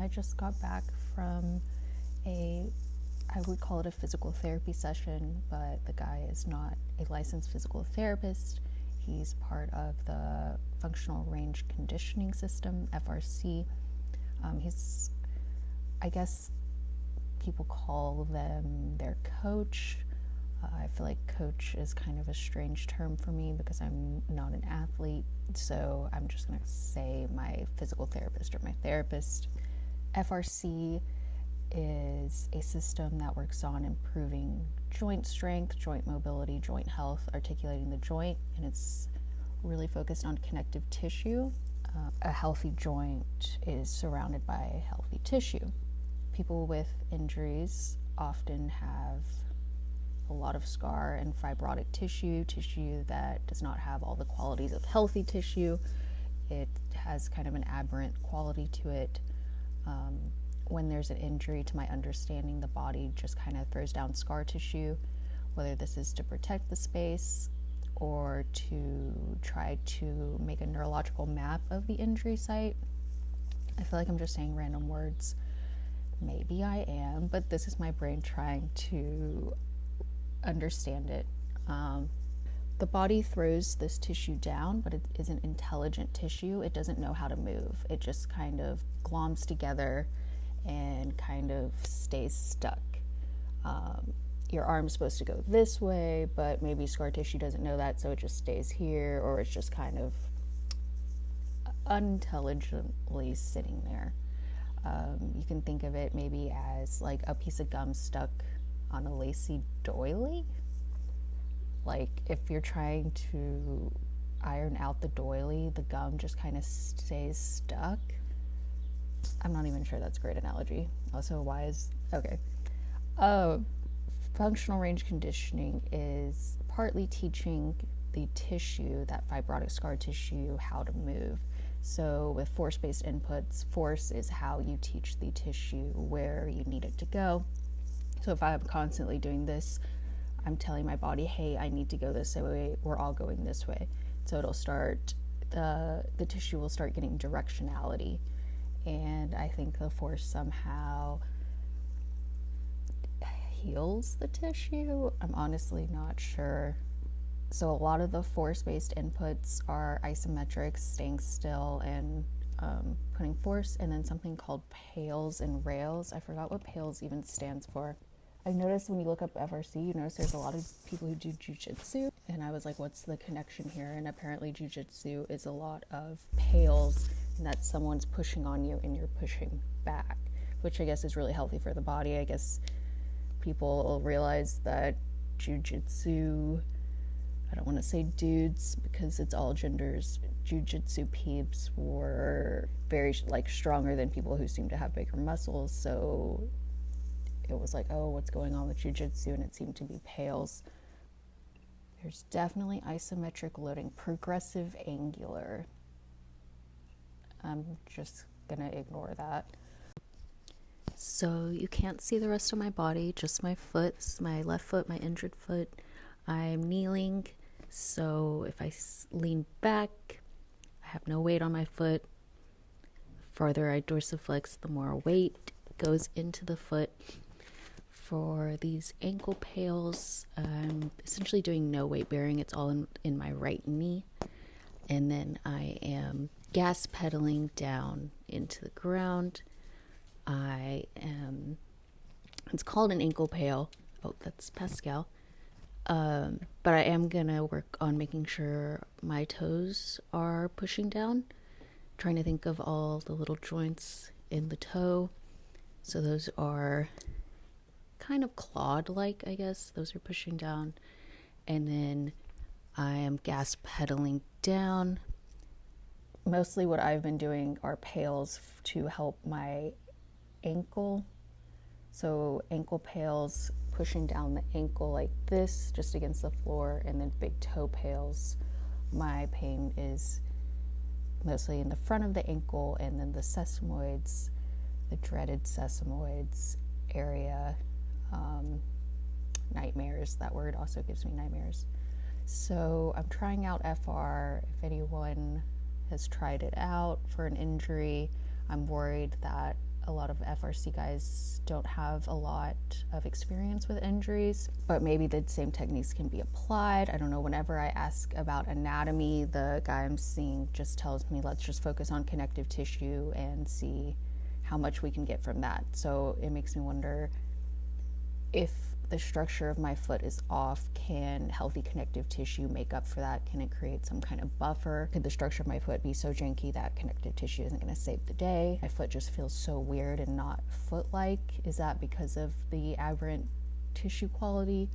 I just got back from I would call it a physical therapy session, but the guy is not a licensed physical therapist. He's part of the functional range conditioning system, FRC. He's, I guess people call them their coach. I feel like coach is kind of a strange term for me because I'm not an athlete, so I'm just going to say my physical therapist or my therapist. FRC is a system that works on improving joint strength, joint mobility, joint health, articulating the joint, and it's really focused on connective tissue. A healthy joint is surrounded by healthy tissue. People with injuries often have a lot of scar and fibrotic tissue that does not have all the qualities of healthy tissue. It has kind of an aberrant quality to it. When there's an injury, to my understanding, the body just kind of throws down scar tissue, whether this is to protect the space or to try to make a neurological map of the injury site. I feel like I'm just saying random words. Maybe I am, but this is my brain trying to understand it. The body throws this tissue down, but it isn't intelligent tissue. It doesn't know how to move. It just kind of gloms together and kind of stays stuck. Your arm's supposed to go this way, but maybe scar tissue doesn't know that, so it just stays here, or it's just kind of unintelligently sitting there. You can think of it maybe as like a piece of gum stuck on a lacy doily. Like if you're trying to iron out the doily, the gum just kind of stays stuck. I'm not even sure that's a great analogy. Also, why is... Okay. Functional range conditioning is partly teaching the tissue, that fibrotic scar tissue, how to move. So with force-based inputs, force is how you teach the tissue where you need it to go. So if I'm constantly doing this, I'm telling my body, hey, I need to go this way, we're all going this way. So it'll start, the tissue will start getting directionality. And I think the force somehow heals the tissue. I'm honestly not sure. So a lot of the force-based inputs are isometrics, staying still and putting force, and then something called PALS and rails. I forgot what PALS even stands for. I noticed when you look up FRC, you notice there's a lot of people who do jujitsu, and I was like, what's the connection here? And apparently jujitsu is a lot of PALS, and that someone's pushing on you and you're pushing back, which I guess is really healthy for the body. I guess people will realize that jujitsu, I don't want to say dudes because it's all genders, jujitsu peeps were very stronger than people who seem to have bigger muscles, so it was like, oh, what's going on with jujitsu? And it seemed to be PALS. There's definitely isometric loading, progressive angular. I'm just gonna ignore that. So you can't see the rest of my body, just my foot. This is my left foot, my injured foot. I'm kneeling, so if I lean back, I have no weight on my foot. The farther I dorsiflex, the more weight goes into the foot. For these ankle PALS, I'm essentially doing no weight bearing. It's all in my right knee. And then I am gas pedaling down into the ground. It's called an ankle PAL. Oh, that's Pascal. But I am going to work on making sure my toes are pushing down. Trying to think of all the little joints in the toe. So those are kind of clawed-like, I guess. Those are pushing down. And then I am gas pedaling down. Mostly what I've been doing are PALs to help my ankle. So ankle PALs, pushing down the ankle like this, just against the floor, and then big toe PALs. My pain is mostly in the front of the ankle and then the sesamoids, the dreaded sesamoids area. Nightmares, that word also gives me nightmares. So I'm trying out FR. If anyone has tried it out for an injury, I'm worried that a lot of FRC guys don't have a lot of experience with injuries, but maybe the same techniques can be applied. I don't know, whenever I ask about anatomy, the guy I'm seeing just tells me, let's just focus on connective tissue and see how much we can get from that. So it makes me wonder, if the structure of my foot is off, can healthy connective tissue make up for that? Can it create some kind of buffer? Could the structure of my foot be so janky that connective tissue isn't going to save the day? My foot just feels so weird and not foot-like. Is that because of the aberrant tissue quality?